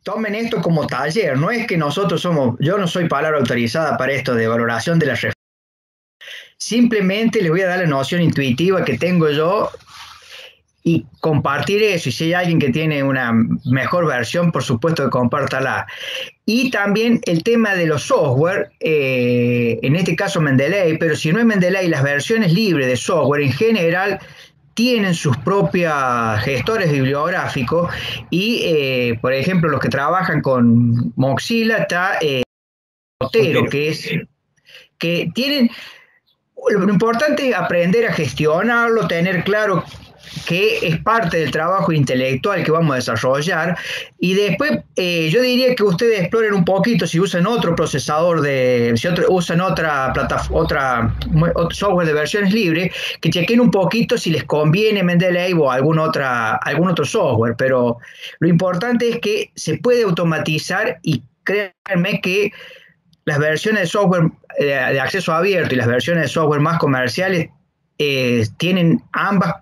tomen esto como taller, no es que nosotros somos, yo no soy palabra autorizada para esto de valoración de la reforma. Simplemente les voy a dar la noción intuitiva que tengo yo y compartir eso. Y si hay alguien que tiene una mejor versión, por supuesto que compártala. Y también el tema de los software, en este caso Mendeley, pero si no es Mendeley, las versiones libres de software en general tienen sus propios gestores bibliográficos y, por ejemplo, los que trabajan con Mozilla está Otero, que tienen, lo importante es aprender a gestionarlo, tener claro que es parte del trabajo intelectual que vamos a desarrollar y después yo diría que ustedes exploren un poquito si usan otro procesador usan otra plataforma, otro software de versiones libres, que chequen un poquito si les conviene Mendeley o algún otro software, pero lo importante es que se puede automatizar y créanme que las versiones de software de acceso abierto y las versiones de software más comerciales tienen ambas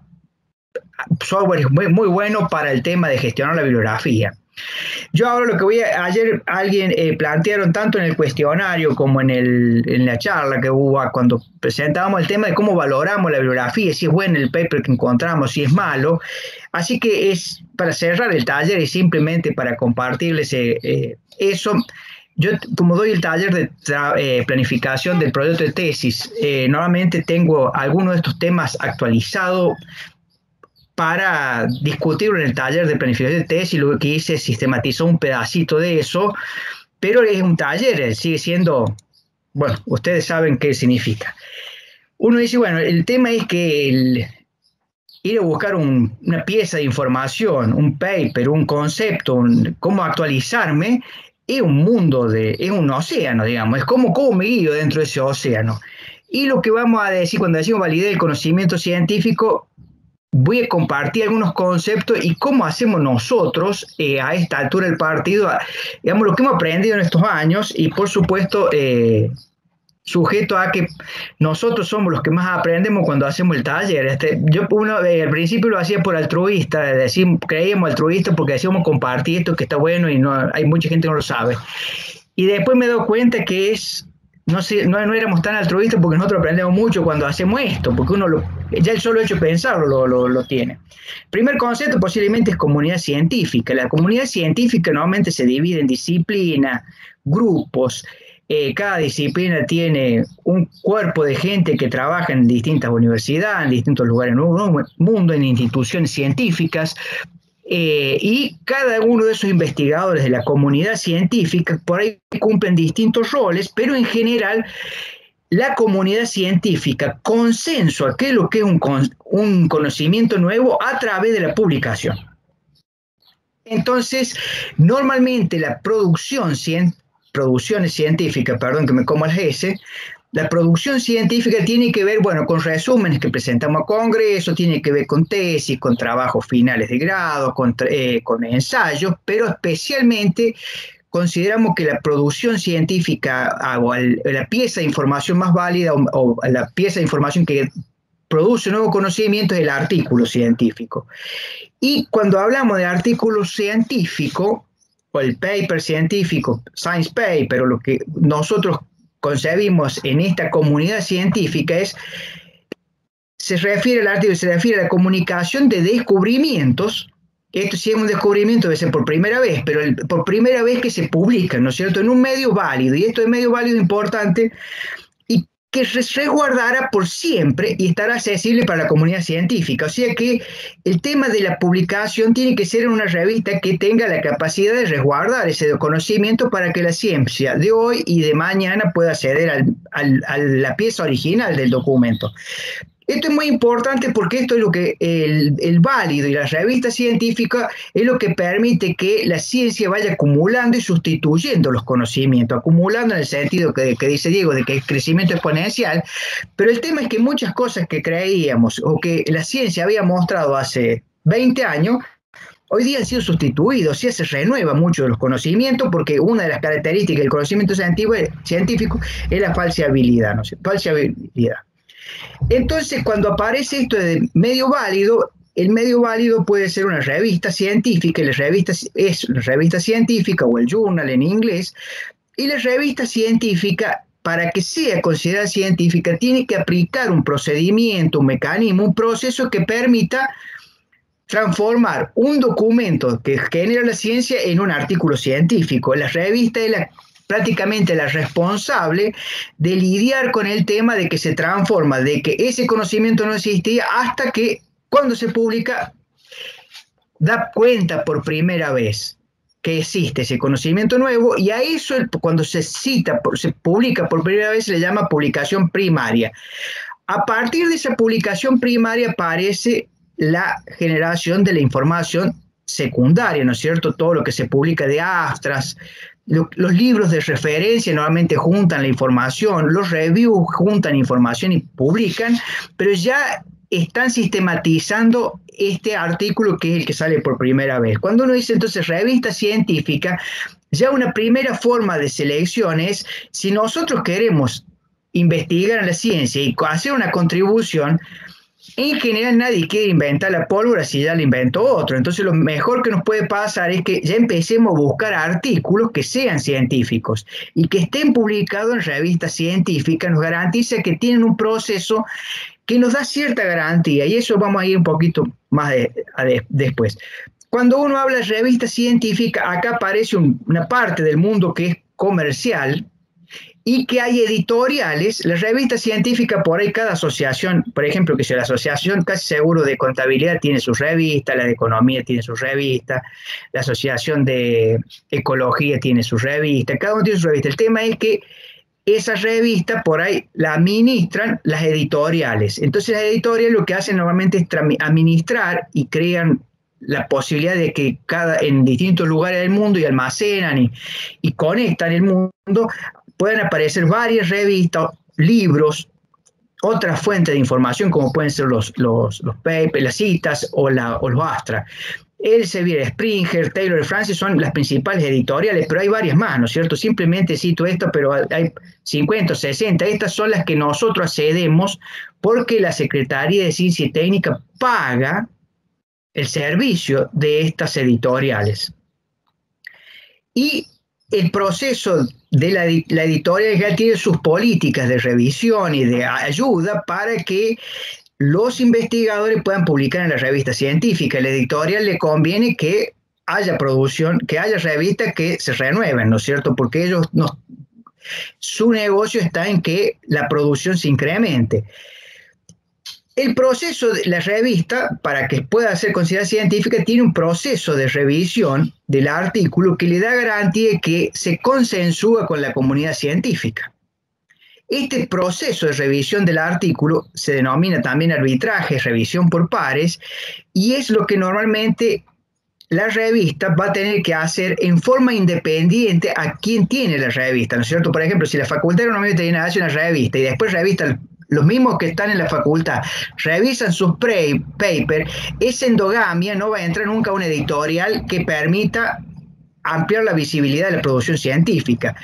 software es muy bueno para el tema de gestionar la bibliografía. Yo ahora lo que ayer alguien plantearon tanto en el cuestionario como en la charla que hubo cuando presentábamos el tema de cómo valoramos la bibliografía, si es bueno el paper que encontramos, si es malo. Así que es para cerrar el taller y simplemente para compartirles eso. Yo, como doy el taller de planificación del proyecto de tesis, normalmente tengo algunos de estos temas actualizados para discutirlo en el taller de planificación de tesis, y lo que hice es sistematizar un pedacito de eso, pero es un taller, sigue siendo, bueno, ustedes saben qué significa. Uno dice, bueno, el tema es que ir a buscar una pieza de información, un paper, un concepto, cómo actualizarme, es un mundo, es un océano, digamos, es cómo me guío dentro de ese océano. Y lo que vamos a decir cuando decimos validez del conocimiento científico, voy a compartir algunos conceptos y cómo hacemos nosotros a esta altura del partido, digamos, lo que hemos aprendido en estos años y, por supuesto, sujeto a que nosotros somos los que más aprendemos cuando hacemos el taller. Yo al principio lo hacía por altruista, creíamos altruista porque decíamos compartir esto que está bueno y no hay mucha gente que no lo sabe. Y después me doy cuenta que no éramos tan altruistas porque nosotros aprendemos mucho cuando hacemos esto, porque ya el solo hecho de pensarlo lo tiene. El primer concepto posiblemente es comunidad científica. La comunidad científica normalmente se divide en disciplinas, grupos. Cada disciplina tiene un cuerpo de gente que trabaja en distintas universidades, en distintos lugares del mundo, en instituciones científicas. Y cada uno de esos investigadores de la comunidad científica por ahí cumplen distintos roles, pero en general la comunidad científica consensúa qué es lo que es un conocimiento nuevo a través de la publicación. Entonces, normalmente la producciones científicas, perdón que me como el S, la producción científica tiene que ver, bueno, con resúmenes que presentamos a congreso, tiene que ver con tesis, con trabajos finales de grado, con ensayos, pero especialmente consideramos que la producción científica o la pieza de información más válida o la pieza de información que produce nuevo conocimiento es el artículo científico. Y cuando hablamos de artículo científico o el paper científico, science paper, o lo que nosotros concebimos en esta comunidad científica se refiere a la comunicación de descubrimientos. Esto si es un descubrimiento debe ser por primera vez, pero por primera vez que se publica, ¿no es cierto?, en un medio válido, y esto es medio válido importante, y que resguardara por siempre y estará accesible para la comunidad científica. O sea que el tema de la publicación tiene que ser en una revista que tenga la capacidad de resguardar ese conocimiento para que la ciencia de hoy y de mañana pueda acceder a la pieza original del documento. Esto es muy importante porque esto es lo que el válido y la revista científica es lo que permite que la ciencia vaya acumulando y sustituyendo los conocimientos, acumulando en el sentido que dice Diego, de que es crecimiento exponencial, pero el tema es que muchas cosas que creíamos o que la ciencia había mostrado hace 20 años, hoy día han sido sustituidos, ya se renueva mucho de los conocimientos porque una de las características del conocimiento científico es la falseabilidad, ¿no? Falseabilidad. Entonces, cuando aparece esto de medio válido, el medio válido puede ser una revista científica, y la revista es una revista científica o el journal en inglés, y la revista científica, para que sea considerada científica, tiene que aplicar un procedimiento, un mecanismo, un proceso que permita transformar un documento que genera la ciencia en un artículo científico. La revista es prácticamente la responsable de lidiar con el tema de que se transforma, de que ese conocimiento no existía hasta que cuando se publica da cuenta por primera vez que existe ese conocimiento nuevo, y a eso cuando se publica por primera vez se le llama publicación primaria. A partir de esa publicación primaria aparece la generación de la información secundaria, ¿no es cierto? Todo lo que se publica de abstracts, los libros de referencia normalmente juntan la información, los reviews juntan información y publican, pero ya están sistematizando este artículo que es el que sale por primera vez. Cuando uno dice entonces revista científica, ya una primera forma de selección es, si nosotros queremos investigar en la ciencia y hacer una contribución, en general nadie quiere inventar la pólvora si ya la inventó otro. Entonces lo mejor que nos puede pasar es que ya empecemos a buscar artículos que sean científicos y que estén publicados en revistas científicas. Nos garantiza que tienen un proceso que nos da cierta garantía, y eso vamos a ir un poquito más después. Cuando uno habla de revista científica, acá aparece una parte del mundo que es comercial, y que hay editoriales. La revista científica, por ahí cada asociación, por ejemplo, que sea la asociación casi seguro de contabilidad tiene su revista, la de economía tiene su revista, la asociación de ecología tiene su revista, cada uno tiene su revista. El tema es que esa revista por ahí la administran las editoriales. Entonces las editoriales lo que hacen normalmente es administrar y crean la posibilidad de que en distintos lugares del mundo y almacenan y conectan el mundo, pueden aparecer varias revistas, libros, otras fuentes de información como pueden ser los papers, las citas o los abstracts. Elsevier, Springer, Taylor & Francis son las principales editoriales, pero hay varias más, ¿no es cierto? Simplemente cito esta, pero hay 50 o 60. Estas son las que nosotros accedemos porque la Secretaría de Ciencia y Técnica paga el servicio de estas editoriales. Y el proceso de la editorial ya tiene sus políticas de revisión y de ayuda para que los investigadores puedan publicar en la revista científica. A la editorial le conviene que haya producción, que haya revistas que se renueven, ¿no es cierto? Porque ellos su negocio está en que la producción se incremente. El proceso de la revista, para que pueda ser considerada científica, tiene un proceso de revisión del artículo que le da garantía de que se consensúa con la comunidad científica. Este proceso de revisión del artículo se denomina también arbitraje, revisión por pares, y es lo que normalmente la revista va a tener que hacer en forma independiente a quien tiene la revista, ¿no es cierto? Por ejemplo, si la Facultad de Agronomía y Veterinaria hace una revista y después revista los mismos que están en la facultad, revisan sus papers, esa endogamia no va a entrar nunca a una editorial que permita ampliar la visibilidad de la producción científica.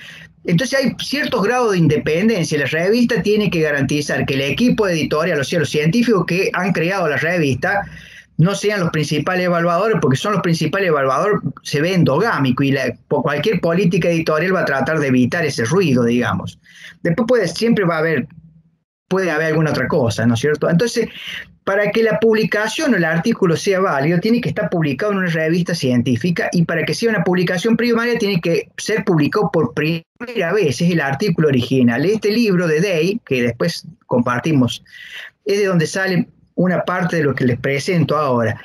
Entonces hay ciertos grados de independencia. La revista tiene que garantizar que el equipo editorial, o sea, los científicos que han creado la revista, no sean los principales evaluadores, porque son los principales evaluadores, se ve endogámico, y cualquier política editorial va a tratar de evitar ese ruido, digamos. Después puede haber alguna otra cosa, ¿no es cierto? Entonces, para que la publicación o el artículo sea válido, tiene que estar publicado en una revista científica, y para que sea una publicación primaria, tiene que ser publicado por primera vez, es el artículo original. Este libro de Day, que después compartimos, es de donde sale una parte de lo que les presento ahora.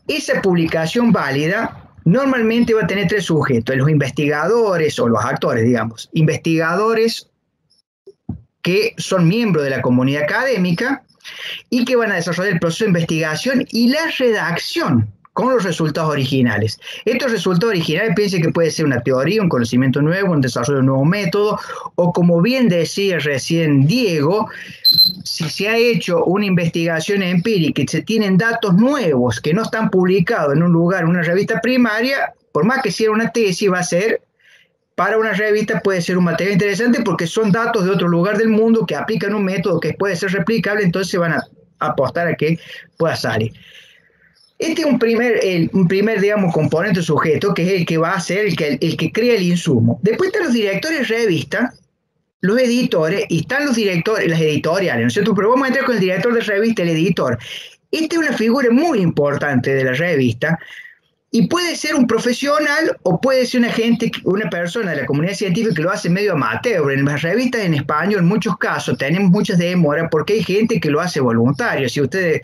Esa publicación válida normalmente va a tener tres sujetos: los investigadores o los actores, digamos. Investigadores que son miembros de la comunidad académica y que van a desarrollar el proceso de investigación y la redacción con los resultados originales. Estos resultados originales, piensen que puede ser una teoría, un conocimiento nuevo, un desarrollo de un nuevo método, o como bien decía recién Diego, si se ha hecho una investigación empírica y se tienen datos nuevos que no están publicados en un lugar, en una revista primaria, por más que sea una tesis, va a ser, para una revista puede ser un material interesante porque son datos de otro lugar del mundo que aplican un método que puede ser replicable, entonces van a apostar a que pueda salir. Este es un primer, digamos, componente sujeto, que es el que va a ser el que crea el insumo. Después están los directores de revista, los editores, y están los directores, las editoriales, ¿no es cierto? Pero vamos a entrar con el director de revista, el editor. Esta es una figura muy importante de la revista, y puede ser un profesional o puede ser una persona de la comunidad científica que lo hace medio amateur. En las revistas en español, en muchos casos, tenemos muchas demoras porque hay gente que lo hace voluntario. Si ustedes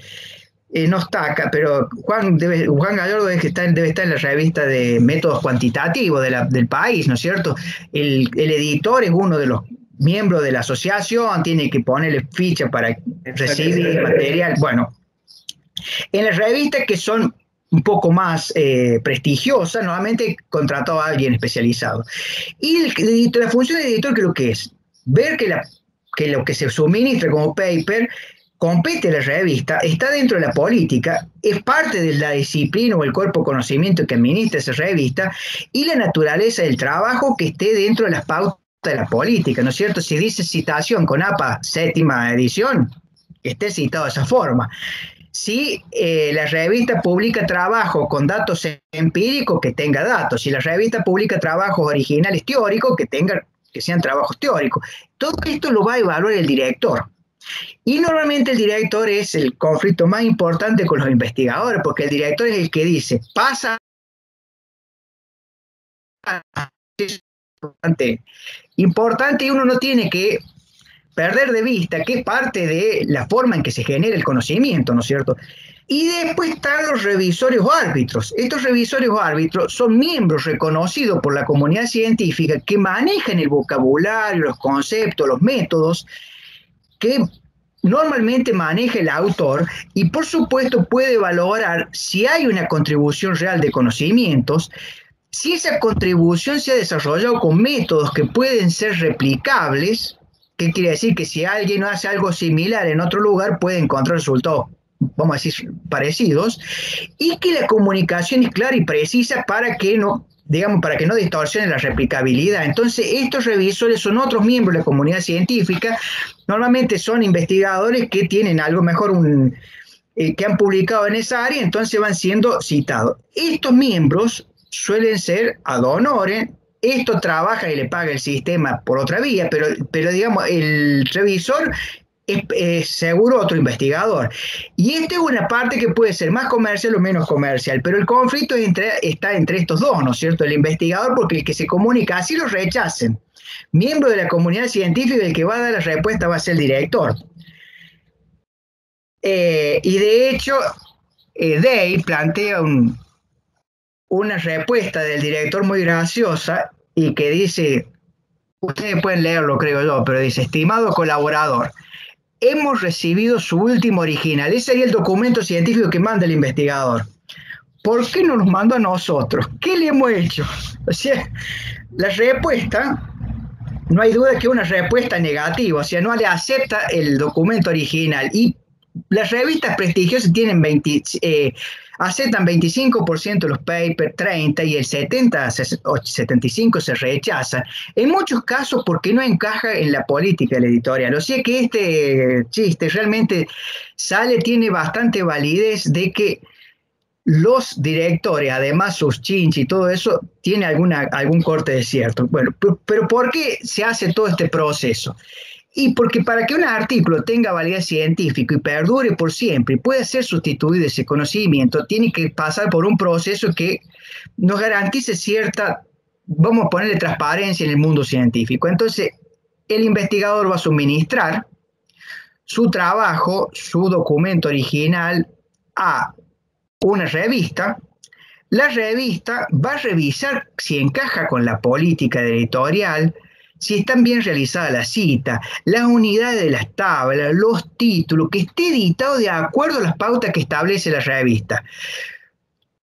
no está acá, pero Juan Gallardo debe estar en la revista de métodos cuantitativos del país, ¿no es cierto? El editor es uno de los miembros de la asociación, tiene que ponerle ficha para recibir material. Bueno, en las revistas que son un poco más prestigiosas, normalmente contratado a alguien especializado. Y la función del editor, creo que es ver que lo que se suministra como paper compete a la revista, está dentro de la política, es parte de la disciplina o el cuerpo de conocimiento que administra esa revista, y la naturaleza del trabajo que esté dentro de las pautas de la política, ¿no es cierto? Si dice citación con APA, séptima edición, que esté citado de esa forma. Si la revista publica trabajo con datos empíricos, que tenga datos. Si la revista publica trabajos originales teóricos, que sean trabajos teóricos. Todo esto lo va a evaluar el director. Y normalmente el director es el conflicto más importante con los investigadores, porque el director es el que dice, pasa. Importante, y uno no tiene que perder de vista que es parte de la forma en que se genera el conocimiento, ¿no es cierto? Y después están los revisores o árbitros. Estos revisores o árbitros son miembros reconocidos por la comunidad científica que manejan el vocabulario, los conceptos, los métodos que normalmente maneja el autor, y por supuesto puede valorar si hay una contribución real de conocimientos, si esa contribución se ha desarrollado con métodos que pueden ser replicables. ¿Qué quiere decir? Que si alguien hace algo similar en otro lugar, puede encontrar resultados, vamos a decir, parecidos, y que la comunicación es clara y precisa para que no, digamos, para que no distorsione la replicabilidad. Entonces, estos revisores son otros miembros de la comunidad científica, normalmente son investigadores que tienen algo mejor, que han publicado en esa área, entonces van siendo citados. Estos miembros suelen ser ad honorem. Esto trabaja y le paga el sistema por otra vía, pero digamos, el revisor es seguro otro investigador. Y esta es una parte que puede ser más comercial o menos comercial, pero el conflicto está entre estos dos, ¿no es cierto? El investigador, porque el que se comunica, así lo rechacen. Miembro de la comunidad científica, el que va a dar la respuesta va a ser el director. Y de hecho, Day plantea una respuesta del director muy graciosa y que dice, ustedes pueden leerlo, creo yo, pero dice, estimado colaborador, hemos recibido su último original. Ese sería el documento científico que manda el investigador. ¿Por qué no nos mandó a nosotros? ¿Qué le hemos hecho? O sea, la respuesta, no hay duda que es una respuesta negativa, o sea, no le acepta el documento original. Y las revistas prestigiosas tienen aceptan 25% de los papers, 30%, y el 70 o 75% se rechazan. En muchos casos porque no encaja en la política del editorial. O sea que este chiste realmente tiene bastante validez de que los directores, además sus chinches y todo eso, tiene algún corte de cierto. Bueno, pero ¿por qué se hace todo este proceso? Y porque para que un artículo tenga validez científica y perdure por siempre y pueda ser sustituido ese conocimiento, tiene que pasar por un proceso que nos garantice cierta, vamos a ponerle transparencia en el mundo científico. Entonces, el investigador va a suministrar su trabajo, su documento original a una revista. La revista va a revisar si encaja con la política editorial, si están bien realizadas las citas, las unidades de las tablas, los títulos, que esté editado de acuerdo a las pautas que establece la revista.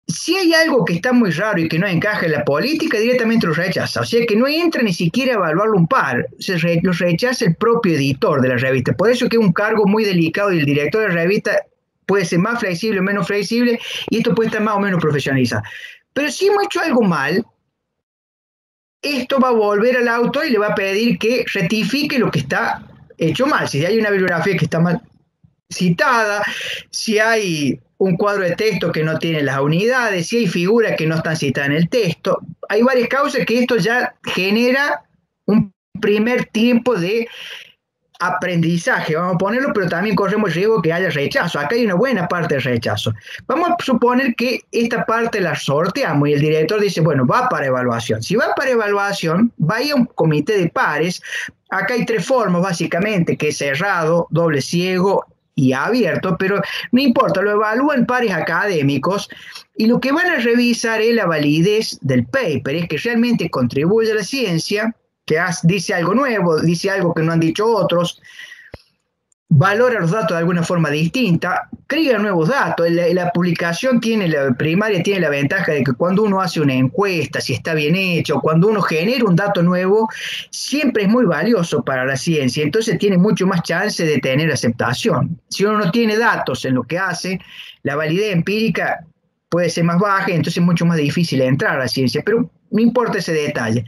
Si hay algo que está muy raro y que no encaja en la política, directamente lo rechaza. O sea que no entra ni siquiera a evaluarlo un par, lo rechaza el propio editor de la revista. Por eso que es un cargo muy delicado y el director de la revista puede ser más flexible o menos flexible, y esto puede estar más o menos profesionalizado. Pero si hemos hecho algo mal, esto va a volver al autor y le va a pedir que rectifique lo que está hecho mal. Si hay una bibliografía que está mal citada, si hay un cuadro de texto que no tiene las unidades, si hay figuras que no están citadas en el texto. Hay varias causas que esto ya genera un primer tiempo de aprendizaje, vamos a ponerlo, pero también corremos el riesgo que haya rechazo. Acá hay una buena parte de rechazo. Vamos a suponer que esta parte la sorteamos y el director dice, bueno, va para evaluación. Si va para evaluación, va a ir a un comité de pares. Acá hay 3 formas, básicamente, que es cerrado, doble ciego y abierto, pero no importa, lo evalúan pares académicos y lo que van a revisar es la validez del paper, es que realmente contribuye a la ciencia, que dice algo nuevo, dice algo que no han dicho otros, valora los datos de alguna forma distinta, crea nuevos datos. La publicación primaria tiene la ventaja de que cuando uno hace una encuesta, si está bien hecho, cuando uno genera un dato nuevo, siempre es muy valioso para la ciencia, entonces tiene mucho más chance de tener aceptación. Si uno no tiene datos en lo que hace, la validez empírica puede ser más baja, entonces es mucho más difícil entrar a la ciencia, pero no importa ese detalle.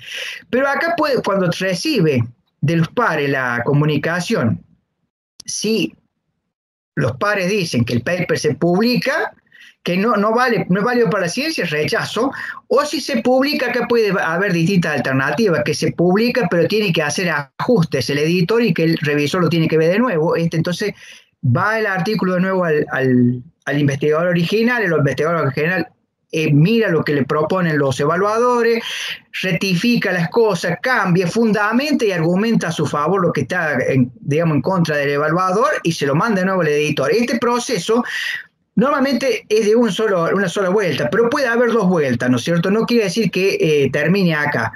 Pero acá cuando recibe de los pares la comunicación, si los pares dicen que el paper se publica, que no es válido para la ciencia, rechazo, o si se publica, acá puede haber distintas alternativas, que se publica pero tiene que hacer ajustes el editor y que el revisor lo tiene que ver de nuevo. Entonces va el artículo de nuevo al investigador original, el investigador original mira lo que le proponen los evaluadores, rectifica las cosas, cambia, fundamenta y argumenta a su favor lo que está, digamos, en contra del evaluador y se lo manda de nuevo al editor. Este proceso normalmente es de una sola vuelta, pero puede haber 2 vueltas, ¿no es cierto? No quiere decir que termine acá.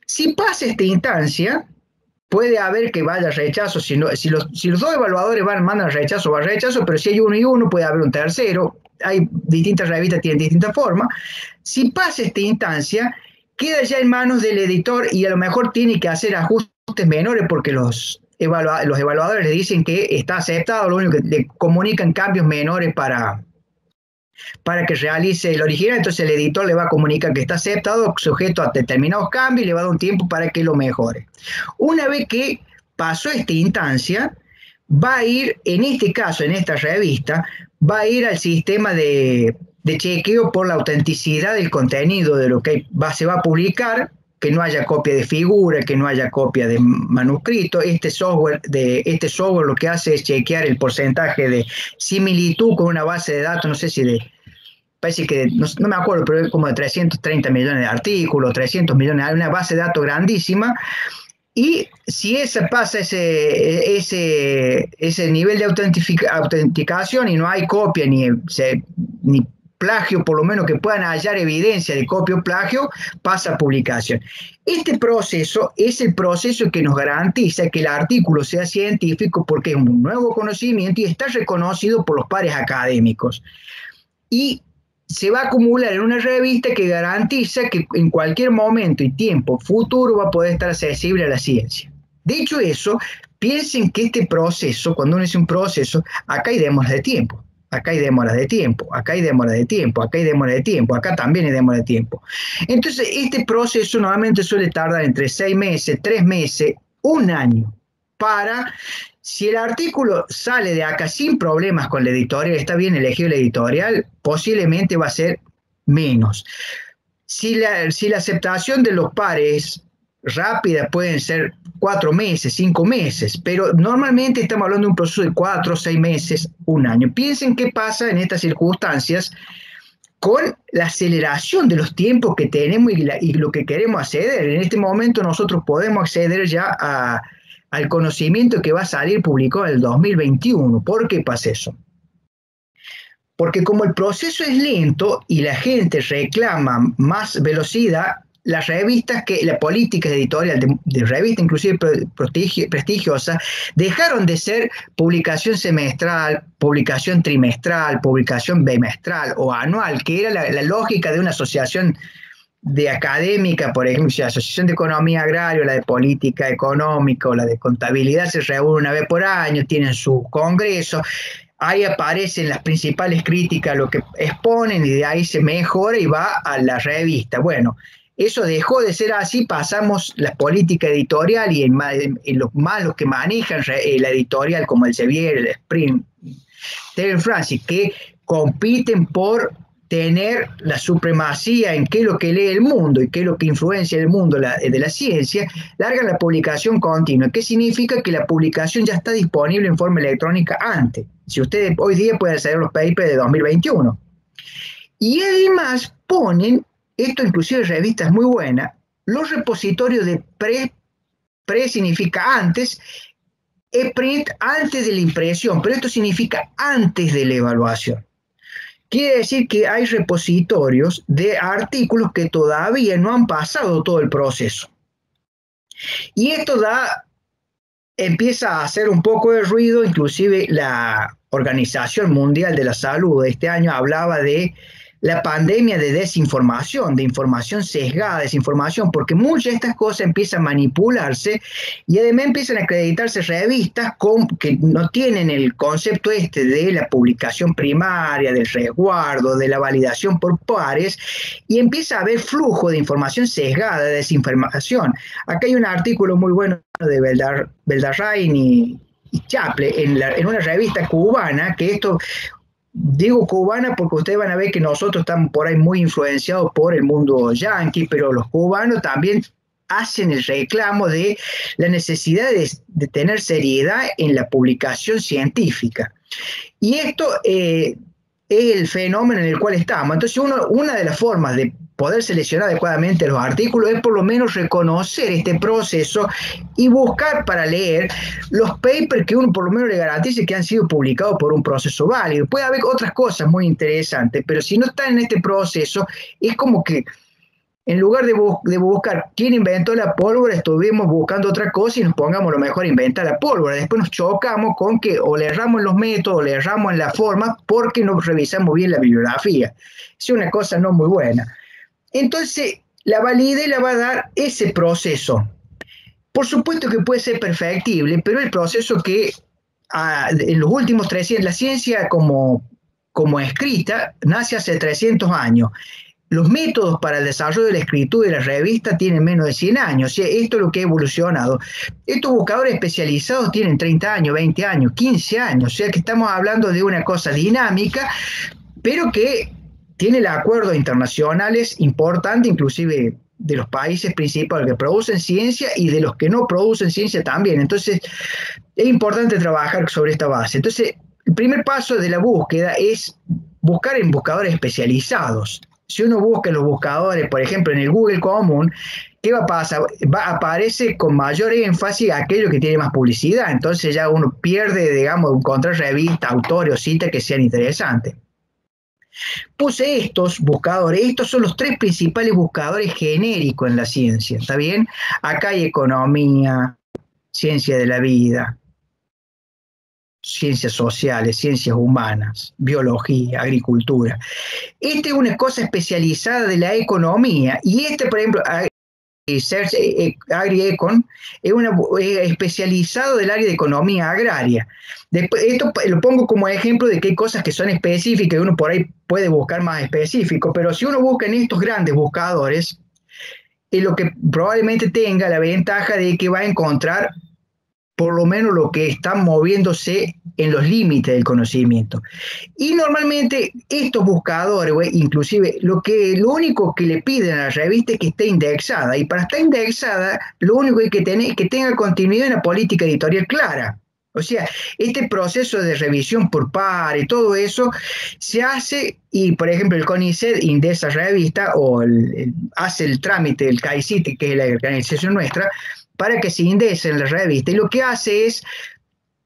Si pasa esta instancia, puede haber que vaya rechazo, si los 2 evaluadores mandan rechazo, va rechazo, pero si hay uno y uno, puede haber un tercero. Hay distintas revistas, tienen distintas formas. Si pasa esta instancia, queda ya en manos del editor y a lo mejor tiene que hacer ajustes menores porque los evaluadores le dicen que está aceptado, lo único que le comunican cambios menores para que realice el original, entonces el editor le va a comunicar que está aceptado, sujeto a determinados cambios y le va a dar un tiempo para que lo mejore. Una vez que pasó esta instancia, va a ir, en este caso, en esta revista, va a ir al sistema de chequeo por la autenticidad del contenido de lo que se va a publicar, que no haya copia de figura, que no haya copia de manuscrito. Este software lo que hace es chequear el porcentaje de similitud con una base de datos, no sé si parece que, no me acuerdo, pero es como de 330 millones de artículos, 300 millones, hay una base de datos grandísima. Y si pasa ese nivel de autenticación y no hay copia ni plagio, por lo menos que puedan hallar evidencia de copia o plagio, pasa a publicación. Este proceso es el proceso que nos garantiza que el artículo sea científico porque es un nuevo conocimiento y está reconocido por los pares académicos. Y se va a acumular en una revista que garantiza que en cualquier momento y tiempo futuro va a poder estar accesible a la ciencia. Dicho eso, piensen que este proceso, cuando uno dice un proceso, acá hay demoras de tiempo, acá hay demoras de tiempo, acá hay demoras de tiempo, acá hay demoras de tiempo, acá también hay demoras de tiempo. Entonces, este proceso normalmente suele tardar entre 6 meses, 3 meses, 1 año, si el artículo sale de acá sin problemas con la editorial, está bien elegido la editorial, posiblemente va a ser menos. Si la aceptación de los pares rápida, pueden ser 4 meses, 5 meses, pero normalmente estamos hablando de un proceso de 4, 6 meses, 1 año. Piensen qué pasa en estas circunstancias con la aceleración de los tiempos que tenemos y lo que queremos acceder. En este momento nosotros podemos acceder ya al conocimiento que va a salir publicado en el 2021. ¿Por qué pasa eso? Porque como el proceso es lento y la gente reclama más velocidad, las revistas, la política editorial de revistas inclusive prestigiosas, dejaron de ser publicación semestral, publicación trimestral, publicación bimestral o anual, que era la lógica de una asociación de académica, por ejemplo, si la Asociación de Economía Agraria, o la de Política Económica, o la de Contabilidad se reúnen una vez por año, tienen su congreso, ahí aparecen las principales críticas, lo que exponen, y de ahí se mejora y va a la revista. Bueno, eso dejó de ser así, pasamos la política editorial y en los que manejan la editorial, como el Elsevier, el Spring, Steven Francis, que compiten por tener la supremacía en qué es lo que lee el mundo y qué es lo que influencia el mundo de la ciencia, largan la publicación continua. ¿Qué significa? Que la publicación ya está disponible en forma electrónica antes. Si ustedes hoy día pueden acceder a los papers de 2021. Y además ponen, esto inclusive revistas muy buenas, los repositorios de pre significa antes, e-print antes de la impresión, pero esto significa antes de la evaluación. Quiere decir que hay repositorios de artículos que todavía no han pasado todo el proceso. Y esto empieza a hacer un poco de ruido, inclusive la Organización Mundial de la Salud de este año hablaba de la pandemia de desinformación, de información sesgada, desinformación, porque muchas de estas cosas empiezan a manipularse y además empiezan a acreditarse revistas que no tienen el concepto de la publicación primaria, del resguardo, de la validación por pares, y empieza a haber flujo de información sesgada, de desinformación. Acá hay un artículo muy bueno de Beldarrain y Chaple en una revista cubana, que esto... Digo cubana porque ustedes van a ver que nosotros estamos por ahí muy influenciados por el mundo yanqui, pero los cubanos también hacen el reclamo de la necesidad de tener seriedad en la publicación científica. Y esto es el fenómeno en el cual estamos. Entonces, una de las formas de poder seleccionar adecuadamente los artículos es por lo menos reconocer este proceso y buscar para leer los papers que uno por lo menos le garantice que han sido publicados por un proceso válido. Puede haber otras cosas muy interesantes, pero si no están en este proceso, es como que en lugar de buscar quién inventó la pólvora, estuvimos buscando otra cosa y nos pongamos lo mejor a inventar la pólvora. Después nos chocamos con que o le erramos en los métodos o le erramos en la forma porque no revisamos bien la bibliografía. Es una cosa no muy buena. Entonces, la validez la va a dar ese proceso. Por supuesto que puede ser perfectible, pero el proceso que en los últimos 300, la ciencia como escrita nace hace 300 años. Los métodos para el desarrollo de la escritura de la revista tienen menos de 100 años. O sea, esto es lo que ha evolucionado. Estos buscadores especializados tienen 30 años, 20 años, 15 años. O sea, que estamos hablando de una cosa dinámica, pero que tiene el acuerdos internacionales importantes, inclusive de los países principales que producen ciencia y de los que no producen ciencia también. Entonces, es importante trabajar sobre esta base. Entonces, el primer paso de la búsqueda es buscar en buscadores especializados. Si uno busca en los buscadores, por ejemplo, en el Google común, ¿qué va a pasar? Aparece con mayor énfasis aquello que tiene más publicidad. Entonces ya uno pierde, digamos, encontrar revistas, autores o citas que sean interesantes. Puse estos buscadores, estos son los tres principales buscadores genéricos en la ciencia, ¿está bien? Acá hay economía, ciencia de la vida, ciencias sociales, ciencias humanas, biología, agricultura. Esta es una cosa especializada de la economía y por ejemplo, AgriEcon es especializado del área de economía agraria. Después, esto lo pongo como ejemplo de que hay cosas que son específicas y uno por ahí puede buscar más específico, pero si uno busca en estos grandes buscadores, es lo que probablemente tenga la ventaja de que va a encontrar por lo menos lo que está moviéndose en los límites del conocimiento. Y normalmente estos buscadores, inclusive, lo único que le piden a la revista es que esté indexada, y para estar indexada, lo único que hay que tener es que tenga continuidad en la política editorial clara. O sea, este proceso de revisión por par y todo eso se hace, y por ejemplo el CONICET indexa revista o hace el trámite del CAICIT, que es la organización nuestra, para que se indece en la revista, y lo que hace es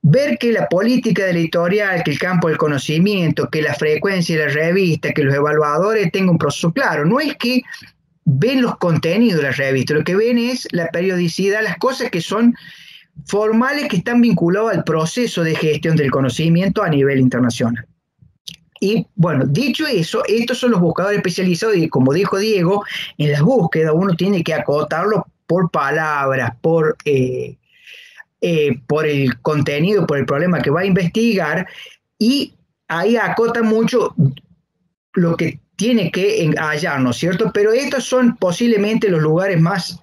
ver que la política de la editorial, que el campo del conocimiento, que la frecuencia de la revista, que los evaluadores tengan un proceso claro. No es que ven los contenidos de la revista, lo que ven es la periodicidad, las cosas que son formales que están vinculadas al proceso de gestión del conocimiento a nivel internacional. Y bueno, dicho eso, estos son los buscadores especializados y como dijo Diego, en las búsquedas uno tiene que acotarlo por palabras, por el contenido, por el problema que va a investigar, y ahí acota mucho lo que tiene que hallar, ¿no es cierto? Pero estos son posiblemente los lugares más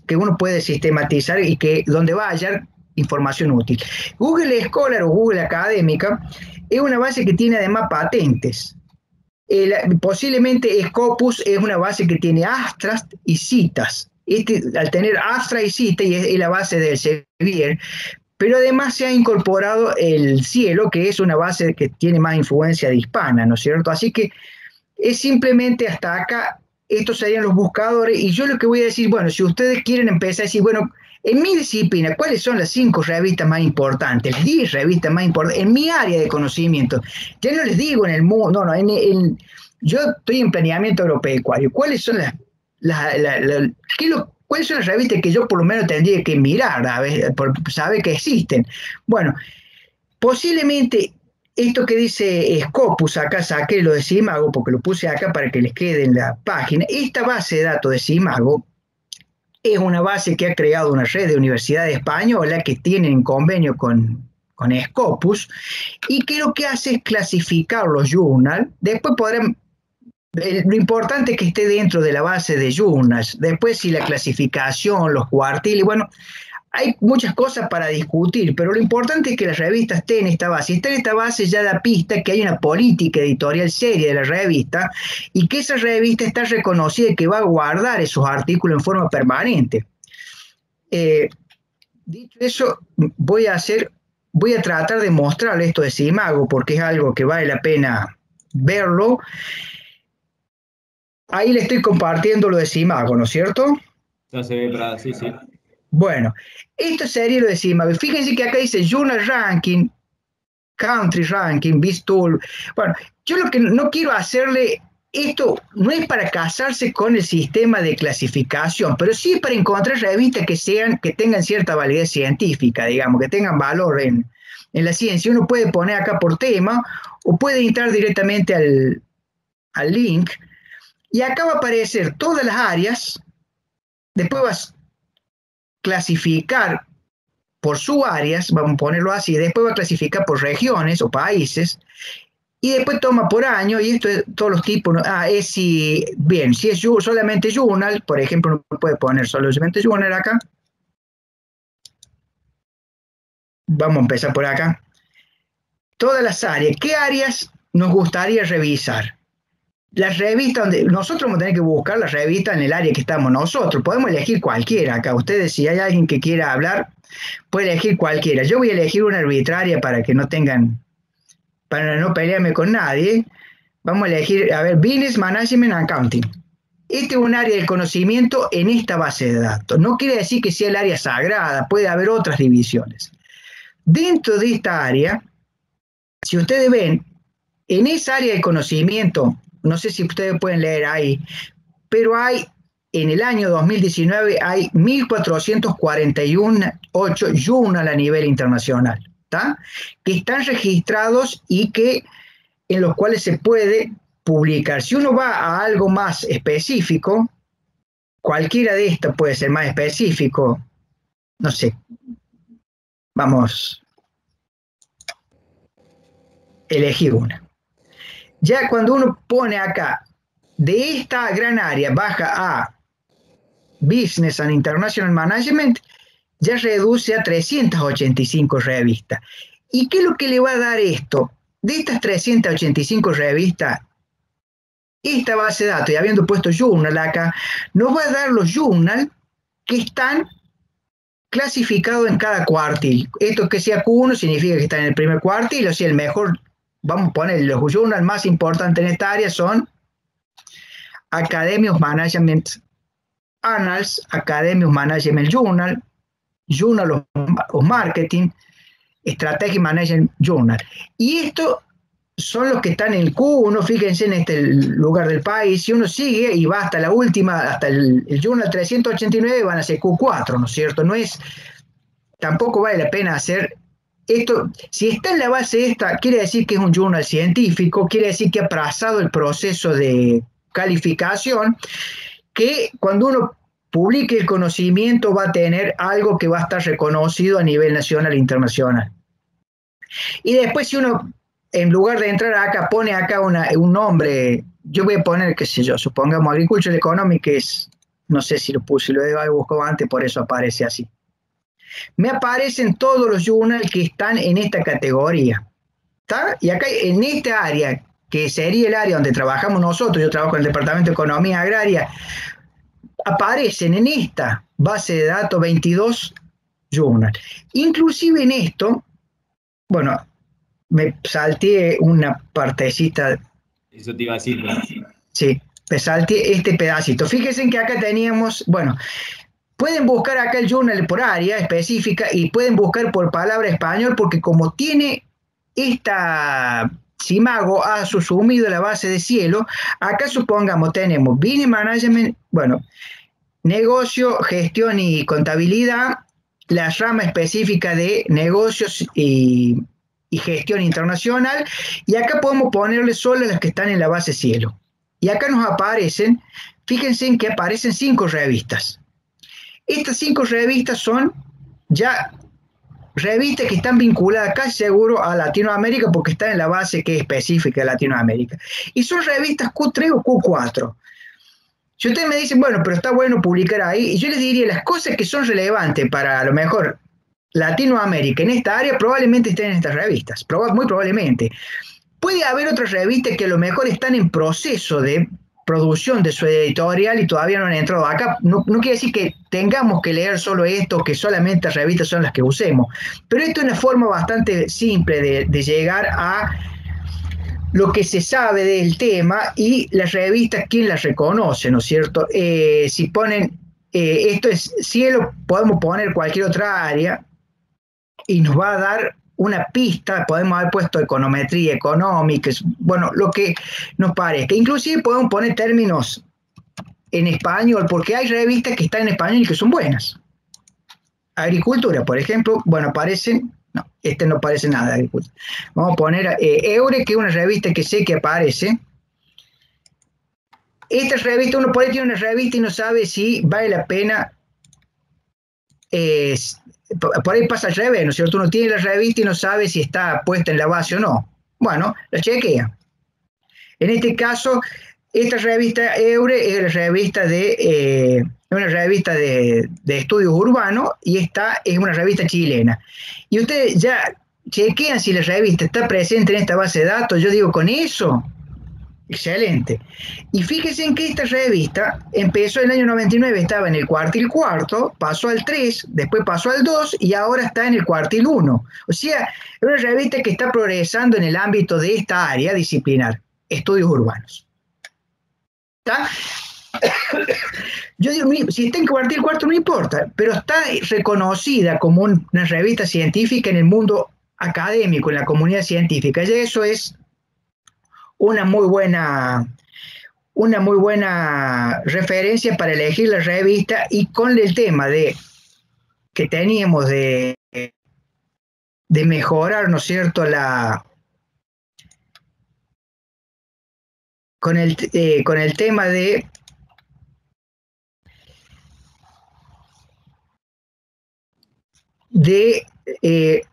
que uno puede sistematizar y donde va a hallar información útil. Google Scholar o Google Académica es una base que tiene además patentes. Posiblemente Scopus es una base que tiene astras y citas. Al tener astra y cita, y es la base del Elsevier, pero además se ha incorporado el Cielo, que es una base que tiene más influencia de hispana, ¿no es cierto? Así que es simplemente hasta acá, estos serían los buscadores, y yo lo que voy a decir, bueno, si ustedes quieren empezar a decir, bueno, en mi disciplina, ¿cuáles son las 5 revistas más importantes? Las 10 revistas más importantes, en mi área de conocimiento. Ya no les digo en el mundo, no, yo estoy en planeamiento agropecuario. ¿Cuáles son cuáles son las revistas que yo por lo menos tendría que mirar, a ver, por saber que existen? Bueno, posiblemente esto que dice Scopus, acá saqué lo de Simago, porque lo puse acá para que les quede en la página. Esta base de datos de Simago es una base que ha creado una red de universidades españolas que tienen convenio con Scopus, y que lo que hace es clasificar los journals. Después podrán, lo importante es que esté dentro de la base de journals. Después, si la clasificación, los cuartiles, bueno, hay muchas cosas para discutir, pero lo importante es que la revista esté en esta base. Y está en esta base ya da pista que hay una política editorial seria de la revista, y que esa revista está reconocida y que va a guardar esos artículos en forma permanente. Dicho eso, voy a tratar de mostrarle esto de Simago, porque es algo que vale la pena verlo. Ahí le estoy compartiendo lo de Simago, ¿no es cierto? Ya se ve, para sí, sí. Bueno, esto sería lo de Simago. Fíjense que acá dice Journal Ranking, Country Ranking, BizTool. Bueno, yo lo que no quiero hacerle, esto no es para casarse con el sistema de clasificación, pero sí es para encontrar revistas que tengan cierta validez científica, digamos, que tengan valor en la ciencia. Uno puede poner acá por tema, o puede entrar directamente al link, y acá va a aparecer todas las áreas. Después vas a clasificar por subáreas, vamos a ponerlo así, después va a clasificar por regiones o países, y después toma por año, y esto es todos los tipos. Es si es solamente journal, por ejemplo, uno puede poner solamente journal acá. Vamos a empezar por acá. Todas las áreas. ¿Qué áreas nos gustaría revisar? Las revistas, donde nosotros vamos a tener que buscar las revistas en el área que estamos nosotros. Podemos elegir cualquiera acá. Ustedes, si hay alguien que quiera hablar, puede elegir cualquiera. Yo voy a elegir una arbitraria para no pelearme con nadie. Vamos a elegir, a ver, Business Management Accounting. Este es un área del conocimiento en esta base de datos. No quiere decir que sea el área sagrada, puede haber otras divisiones. Dentro de esta área, si ustedes ven, en esa área de conocimiento, no sé si ustedes pueden leer ahí, pero en el año 2019 hay 1.448 journals a nivel internacional, ¿tá? Que están registrados y en los cuales se puede publicar. Si uno va a algo más específico, cualquiera de estas puede ser más específico, no sé, vamos a elegir una. Ya cuando uno pone acá, de esta gran área baja a Business and International Management, ya reduce a 385 revistas. ¿Y qué es lo que le va a dar esto? De estas 385 revistas, esta base de datos, y habiendo puesto journal acá, nos va a dar los journals que están clasificados en cada cuartil. Esto que sea Q1 significa que está en el primer cuartil, o sea, el mejor. Vamos a poner los journals más importantes en esta área son Academy of Management Annals, Academy of Management Journal, Journal of Marketing, Strategic Management Journal. Y estos son los que están en el Q1, fíjense en este lugar del país. Si uno sigue y va hasta la última, hasta el Journal 389, van a ser Q4, ¿no es cierto? Tampoco vale la pena hacer esto. Si está en la base esta, quiere decir que es un journal científico, quiere decir que ha pasado el proceso de calificación, que cuando uno publique el conocimiento va a tener algo que va a estar reconocido a nivel nacional e internacional. Y después, si uno, en lugar de entrar acá, pone acá un nombre, yo voy a poner, qué sé yo, supongamos Agriculture Economic, que es, no sé si lo puse, lo he buscado antes, por eso aparece así. Me aparecen todos los journals que están en esta categoría. ¿Está? Y acá en esta área, que sería el área donde trabajamos nosotros, yo trabajo en el Departamento de Economía Agraria, aparecen en esta base de datos 22 journals. Inclusive en esto, bueno, me salté una partecita. Eso te iba a decir, claro. Sí, me salté este pedacito. Fíjense que acá teníamos, bueno, pueden buscar acá el journal por área específica y pueden buscar por palabra español porque como tiene esta Simago ha sumido la base de cielo, acá supongamos tenemos Business Management, bueno, negocio, gestión y contabilidad, la rama específica de negocios y gestión internacional, y acá podemos ponerle solo las que están en la base cielo. Y acá nos aparecen, fíjense en que aparecen 5 revistas. Estas 5 revistas son ya revistas que están vinculadas casi seguro a Latinoamérica porque están en la base que es específica de Latinoamérica. Y son revistas Q3 o Q4. Si ustedes me dicen, bueno, pero está bueno publicar ahí, y yo les diría, las cosas que son relevantes para a lo mejor Latinoamérica en esta área probablemente estén en estas revistas, muy probablemente. Puede haber otras revistas que a lo mejor están en proceso de producción de su editorial y todavía no han entrado acá. No quiere decir que tengamos que leer solo esto, que solamente las revistas son las que usemos, pero esto es una forma bastante simple de llegar a lo que se sabe del tema y las revistas, ¿quién las reconoce, no es cierto? Si ponen, esto es cielo, podemos poner cualquier otra área y nos va a dar una pista, podemos haber puesto econometría económica, bueno, lo que nos parezca. Inclusive podemos poner términos en español, porque hay revistas que están en español y que son buenas. Agricultura, por ejemplo, bueno, aparecen, no, no parece nada de agricultura. Vamos a poner Eure, que es una revista que sé que aparece. Esta revista, uno por ahí tiene una revista y no sabe si vale la pena, por ahí pasa al revés, ¿no es cierto? Uno tiene la revista y no sabe si está puesta en la base o no. Bueno, la chequea. En este caso, esta revista Eure es una revista de estudios urbanos y esta es una revista chilena. Y ustedes ya chequean si la revista está presente en esta base de datos. Yo digo, con eso, excelente. Y fíjense en que esta revista empezó en el año 99, estaba en el cuartil 4, pasó al 3, después pasó al 2 y ahora está en el cuartil 1. O sea, es una revista que está progresando en el ámbito de esta área disciplinar, estudios urbanos. ¿Está? Yo digo, si está en cuartil 4 no importa, pero está reconocida como una revista científica en el mundo académico, en la comunidad científica. Y eso es una muy buena referencia para elegir la revista, y con el tema que teníamos de mejorar, ¿no es cierto?, con el tema de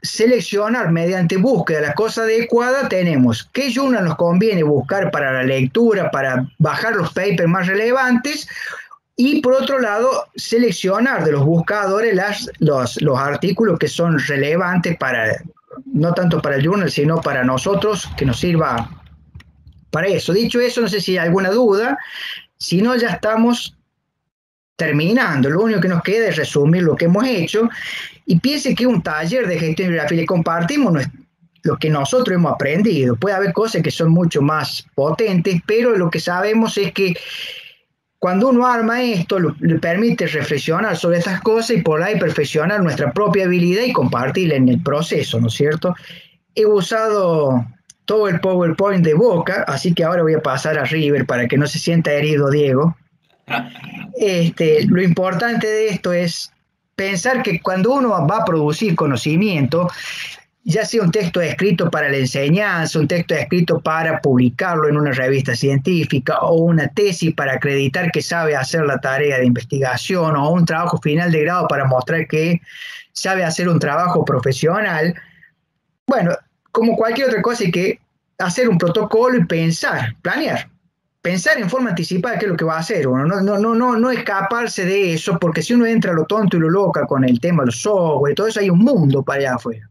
seleccionar mediante búsqueda la cosa adecuada, tenemos qué journal nos conviene buscar para la lectura, para bajar los papers más relevantes, y por otro lado, seleccionar de los buscadores los artículos que son relevantes no tanto para el journal, sino para nosotros, que nos sirva para eso. Dicho eso, no sé si hay alguna duda, si no ya estamos terminando. Lo único que nos queda es resumir lo que hemos hecho, y piense que un taller de gestión de bibliografía le compartimos lo que nosotros hemos aprendido. Puede haber cosas que son mucho más potentes, pero lo que sabemos es que cuando uno arma esto, le permite reflexionar sobre estas cosas y por ahí perfeccionar nuestra propia habilidad y compartirla en el proceso, ¿no es cierto? He usado todo el PowerPoint de Boca, así que ahora voy a pasar a River para que no se sienta herido Diego. Lo importante de esto es pensar que cuando uno va a producir conocimiento, ya sea un texto escrito para la enseñanza, un texto escrito para publicarlo en una revista científica, o una tesis para acreditar que sabe hacer la tarea de investigación, o un trabajo final de grado para mostrar que sabe hacer un trabajo profesional, bueno, como cualquier otra cosa hay que hacer un protocolo y planear en forma anticipada qué es lo que va a hacer uno, no escaparse de eso, porque si uno entra a lo tonto y lo loca con el tema de los software y todo eso, hay un mundo para allá afuera.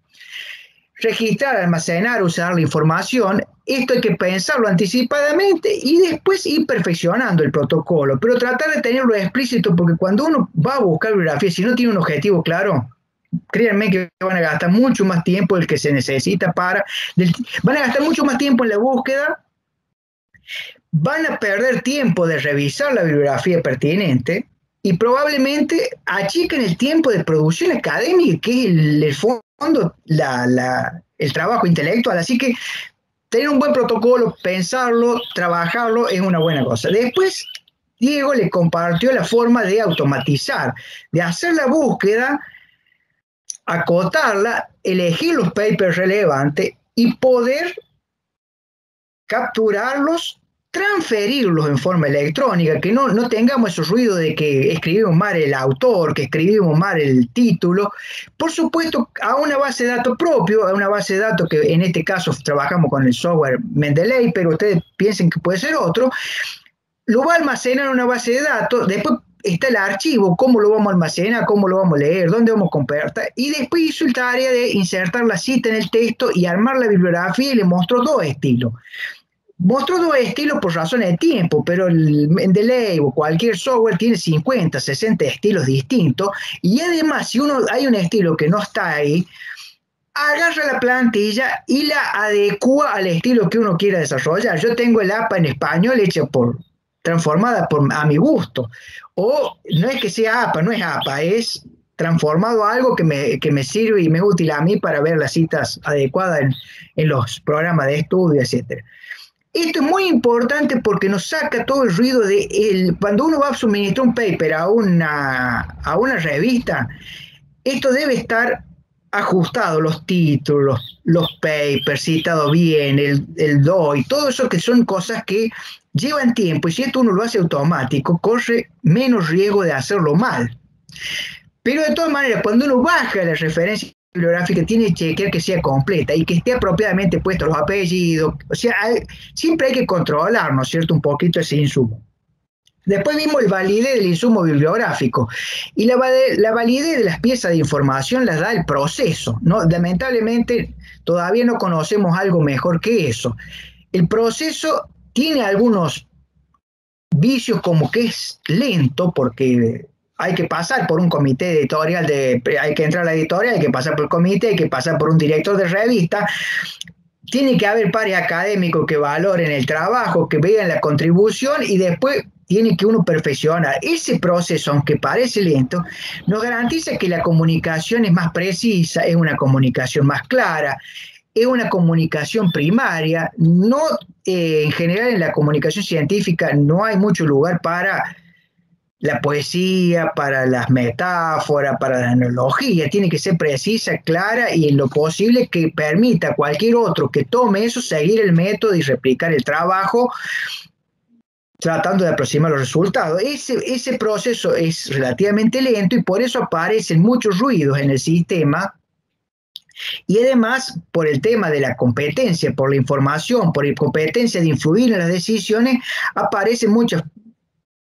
registrar, almacenar, usar la información. Esto hay que pensarlo anticipadamente y después ir perfeccionando el protocolo, pero tratar de tenerlo explícito, porque cuando uno va a buscar bibliografía, si no tiene un objetivo claro, créanme que van a gastar mucho más tiempo del que se necesita van a gastar mucho más tiempo en la búsqueda, van a perder tiempo de revisar la bibliografía pertinente y probablemente achiquen el tiempo de producción académica, que es el fondo, el trabajo intelectual. Así que tener un buen protocolo, pensarlo, trabajarlo, es una buena cosa. Después, Diego le compartió la forma de automatizar, de hacer la búsqueda, acotarla, elegir los papers relevantes y poder capturarlos, transferirlos en forma electrónica, que no tengamos esos ruidos de que escribimos mal el autor, que escribimos mal el título. Por supuesto, a una base de datos propio, a una base de datos que en este caso trabajamos con el software Mendeley, pero ustedes piensen que puede ser otro, lo va a almacenar en una base de datos, después está el archivo, cómo lo vamos a almacenar, cómo lo vamos a leer, dónde vamos a compartir, y después hizo el tarea de insertar la cita en el texto y armar la bibliografía y le mostró dos estilos. Mostró dos estilos por razones de tiempo, pero el Mendeley o cualquier software tiene 50, 60 estilos distintos, y además si hay un estilo que no está ahí, agarra la plantilla y la adecua al estilo que uno quiera desarrollar. Yo tengo el APA en español transformada a mi gusto, o no es que sea APA, no es APA, es transformado a algo que me sirve y me es útil a mí para ver las citas adecuadas en los programas de estudio, etc. Esto es muy importante porque nos saca todo el ruido cuando uno va a suministrar un paper a una revista, esto debe estar ajustado, los títulos, los papers, citado bien, el DOI, todo eso que son cosas que llevan tiempo, y si esto uno lo hace automático, corre menos riesgo de hacerlo mal. Pero de todas maneras, cuando uno baja la referencia bibliográfica, tiene que chequear que sea completa y que esté apropiadamente puestos los apellidos. O sea, siempre hay que controlar, ¿no es cierto?, un poquito ese insumo. Después vimos el validez del insumo bibliográfico, y la validez de las piezas de información las da el proceso, ¿no? Lamentablemente todavía no conocemos algo mejor que eso. El proceso tiene algunos vicios, como que es lento, porque hay que pasar por un comité editorial, hay que entrar a la editorial, hay que pasar por el comité, hay que pasar por un director de revista. Tiene que haber pares académicos que valoren el trabajo, que vean la contribución, y después tiene que uno perfeccionar. Ese proceso, aunque parece lento, nos garantiza que la comunicación es más precisa, es una comunicación más clara, es una comunicación primaria. No, en general en la comunicación científica no hay mucho lugar para la poesía, para las metáforas, para la analogía. Tiene que ser precisa, clara, y en lo posible que permita a cualquier otro que tome eso seguir el método y replicar el trabajo, tratando de aproximar los resultados. Ese proceso es relativamente lento y por eso aparecen muchos ruidos en el sistema, y además por el tema de la competencia, por la información, por la competencia de influir en las decisiones, aparecen muchas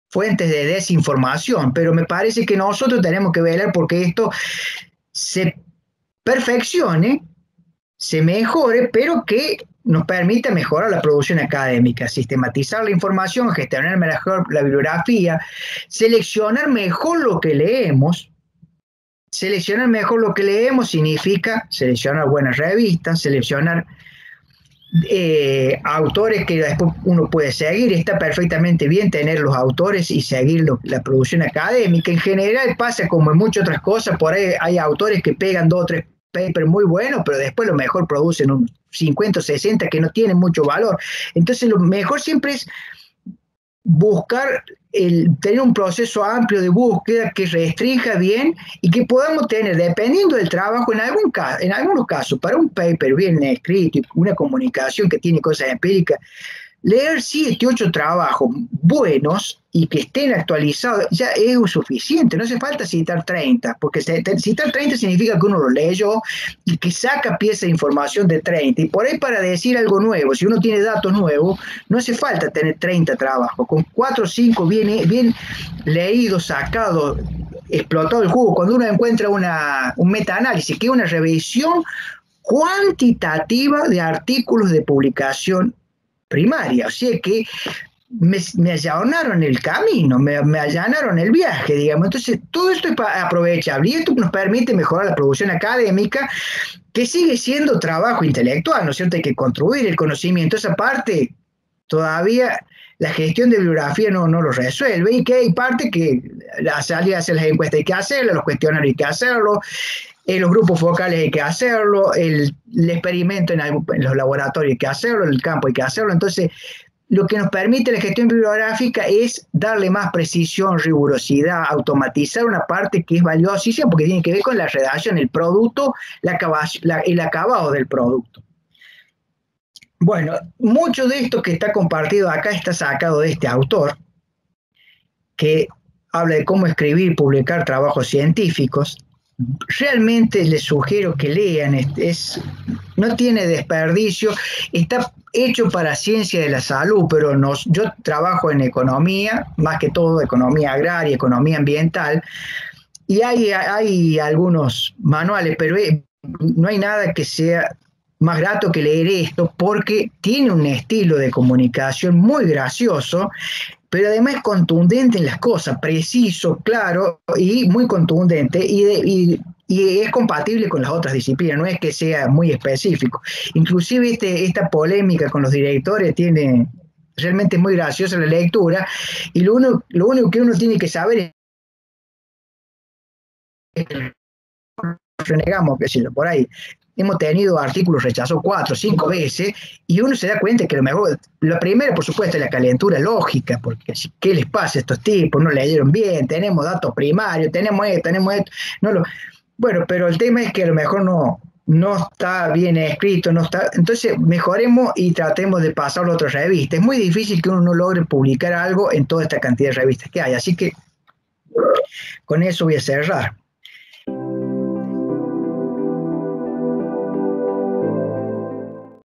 fuentes de desinformación. Pero me parece que nosotros tenemos que velar porque esto se perfeccione, se mejore, pero que nos permita mejorar la producción académica, sistematizar la información, gestionar mejor la bibliografía, seleccionar mejor lo que leemos. Seleccionar mejor lo que leemos significa seleccionar buenas revistas, seleccionar autores que después uno puede seguir. Está perfectamente bien tener los autores y seguir la producción académica. En general pasa como en muchas otras cosas, por ahí hay autores que pegan 2 o 3 papers muy buenos, pero después lo mejor producen un 50 o 60 que no tienen mucho valor. Entonces lo mejor siempre es buscar tener un proceso amplio de búsqueda que restrinja bien y que podamos tener, dependiendo del trabajo, en algunos casos, para un paper bien escrito y una comunicación que tiene cosas empíricas, leer 7, 8 trabajos buenos y que estén actualizados ya es suficiente. No hace falta citar 30, porque citar 30 significa que uno lo leyó y que saca pieza de información de 30. Y por ahí, para decir algo nuevo, si uno tiene datos nuevos, no hace falta tener 30 trabajos. Con 4 o 5 bien leídos, sacados, explotado el jugo. Cuando uno encuentra un metaanálisis, que es una revisión cuantitativa de artículos de publicación primaria. O sea que me allanaron el camino, me allanaron el viaje, digamos. Entonces, todo esto es aprovechable y esto nos permite mejorar la producción académica, que sigue siendo trabajo intelectual, ¿no es cierto? Hay que construir el conocimiento. Esa parte todavía la gestión de bibliografía no lo resuelve, y que hay parte que salir a hacer las encuestas hay que hacerlo, los cuestionarios hay que hacerlo, los grupos focales hay que hacerlo, el experimento en los laboratorios hay que hacerlo, en el campo hay que hacerlo. Entonces, lo que nos permite la gestión bibliográfica es darle más precisión, rigurosidad, automatizar una parte que es valiosísima porque tiene que ver con la redacción, el producto, el acabado del producto. Bueno, mucho de esto que está compartido acá está sacado de este autor, que habla de cómo escribir y publicar trabajos científicos. Realmente les sugiero que lean, no tiene desperdicio, está hecho para ciencia de la salud, pero yo trabajo en economía, más que todo economía agraria, economía ambiental, y hay algunos manuales, pero no hay nada que sea más grato que leer esto, porque tiene un estilo de comunicación muy gracioso, pero además contundente en las cosas, preciso, claro y muy contundente, y es compatible con las otras disciplinas, no es que sea muy específico. Inclusive esta polémica con los directores tiene realmente muy graciosa la lectura, y lo único que uno tiene que saber es que renegamos, que si por ahí hemos tenido artículos rechazados 4 o 5 veces, y uno se da cuenta que lo primero, por supuesto, es la calentura lógica, porque ¿qué les pasa a estos tipos? No leyeron bien, tenemos datos primarios, tenemos esto, bueno, pero el tema es que a lo mejor no está bien escrito, no está. Entonces, mejoremos y tratemos de pasarlo a otra revista. Es muy difícil que uno no logre publicar algo en toda esta cantidad de revistas que hay, así que con eso voy a cerrar.